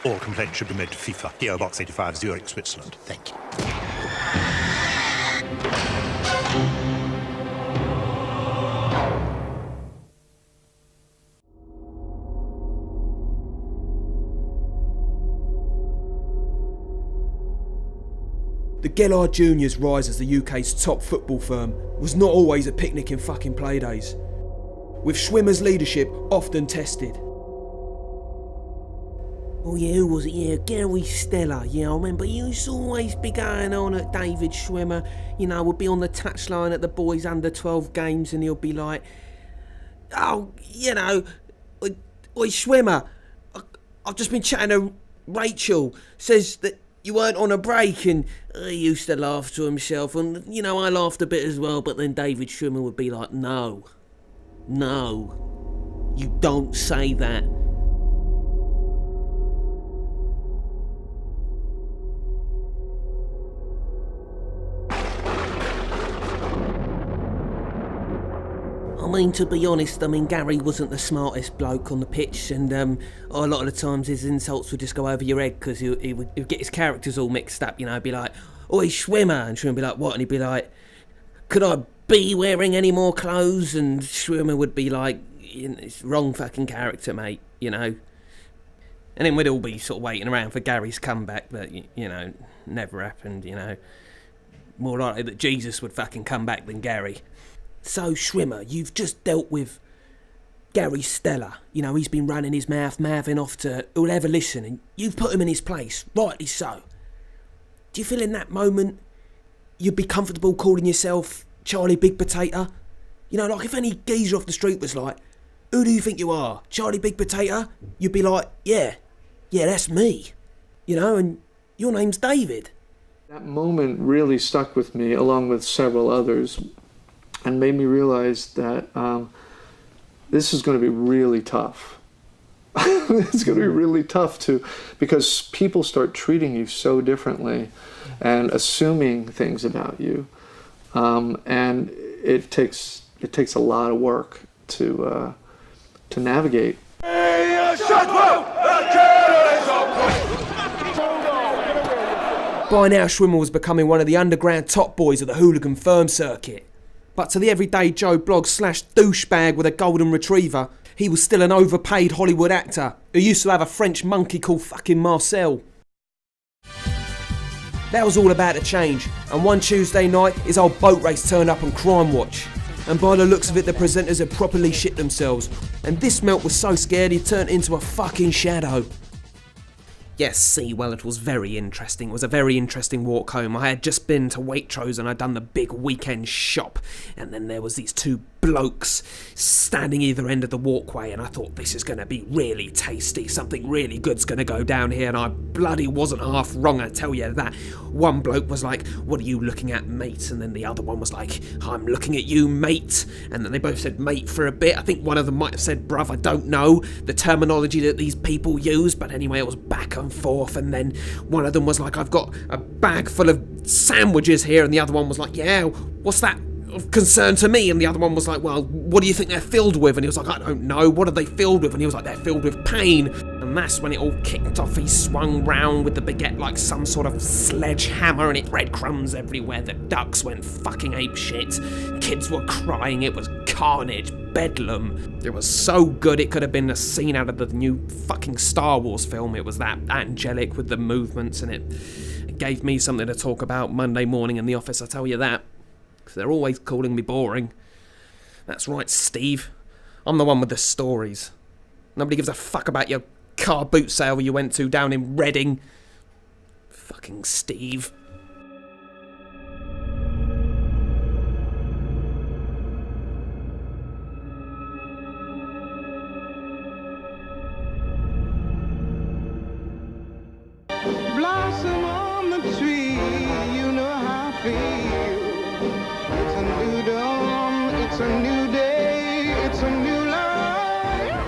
All complaints should be made to FIFA, PO Box 85, Zurich, Switzerland. Thank you. The Gellard Juniors' rise as the UK's top football firm was not always a picnic in fucking playdays, with Schwimmer's leadership often tested. Oh yeah, who was it? Yeah, Gary Stella. Yeah, I remember he used to always be going on at David Schwimmer. You know, would be on the touchline at the boys under 12 games and he'll be like, oh, you know, oi Schwimmer, I've just been chatting to Rachel, says that you weren't on a break, and he used to laugh to himself, and, you know, I laughed a bit as well, but then David Schwimmer would be like, no, you don't say that. I mean, to be honest, Gary wasn't the smartest bloke on the pitch, and a lot of the times his insults would just go over your head because he would get his characters all mixed up, you know, be like, oi, Schwimmer, and Schwimmer would be like, what? And he'd be like, could I be wearing any more clothes? And Schwimmer would be like, it's wrong fucking character, mate, you know. And then we'd all be sort of waiting around for Gary's comeback, but, you know, never happened, you know. More likely that Jesus would fucking come back than Gary. So, Schwimmer, you've just dealt with Gary Stella. You know, he's been running his mouth, mouthing off to who'll ever listen, and you've put him in his place, rightly so. Do you feel in that moment you'd be comfortable calling yourself Charlie Big Potato? You know, like if any geezer off the street was like, who do you think you are, Charlie Big Potato? You'd be like, yeah, that's me. You know, and your name's David. That moment really stuck with me, along with several others, and made me realize that this is going to be really tough. It's going to be really tough because people start treating you so differently and assuming things about you, and it takes a lot of work to navigate. By now, Schwimmer was becoming one of the underground top boys of the hooligan firm circuit. But to the everyday Joe Bloggs / douchebag with a golden retriever, he was still an overpaid Hollywood actor who used to have a French monkey called fucking Marcel. That was all about to change, and one Tuesday night his old boat race turned up on Crime Watch. And by the looks of it, the presenters had properly shit themselves, and this melt was so scared he turned into a fucking shadow. Yes, see, well, it was very interesting. It was a very interesting walk home. I had just been to Waitrose and I'd done the big weekend shop. And then there was these two blokes standing either end of the walkway, and I thought, this is going to be really tasty. Something really good's going to go down here, and I bloody wasn't half wrong, I tell you that. One bloke was like, what are you looking at, mate? And then the other one was like, I'm looking at you, mate. And then they both said mate for a bit. I think one of them might have said bruv, I don't know the terminology that these people use, but anyway, it was back and forth. And then one of them was like, I've got a bag full of sandwiches here, and the other one was like, yeah, what's that of concern to me? And the other one was like, well, what do you think they're filled with? And he was like, I don't know, what are they filled with? And he was like, they're filled with pain. And that's when it all kicked off. He swung round with the baguette like some sort of sledgehammer, and it breadcrumbs everywhere. The ducks went fucking apeshit. Kids were crying. It was carnage, bedlam. It was so good it could have been a scene out of the new fucking Star Wars film. It was that angelic with the movements, and it gave me something to talk about Monday morning in the office, I tell you that. Because they're always calling me boring. That's right, Steve. I'm the one with the stories. Nobody gives a fuck about your car boot sale you went to down in Reading. Fucking Steve.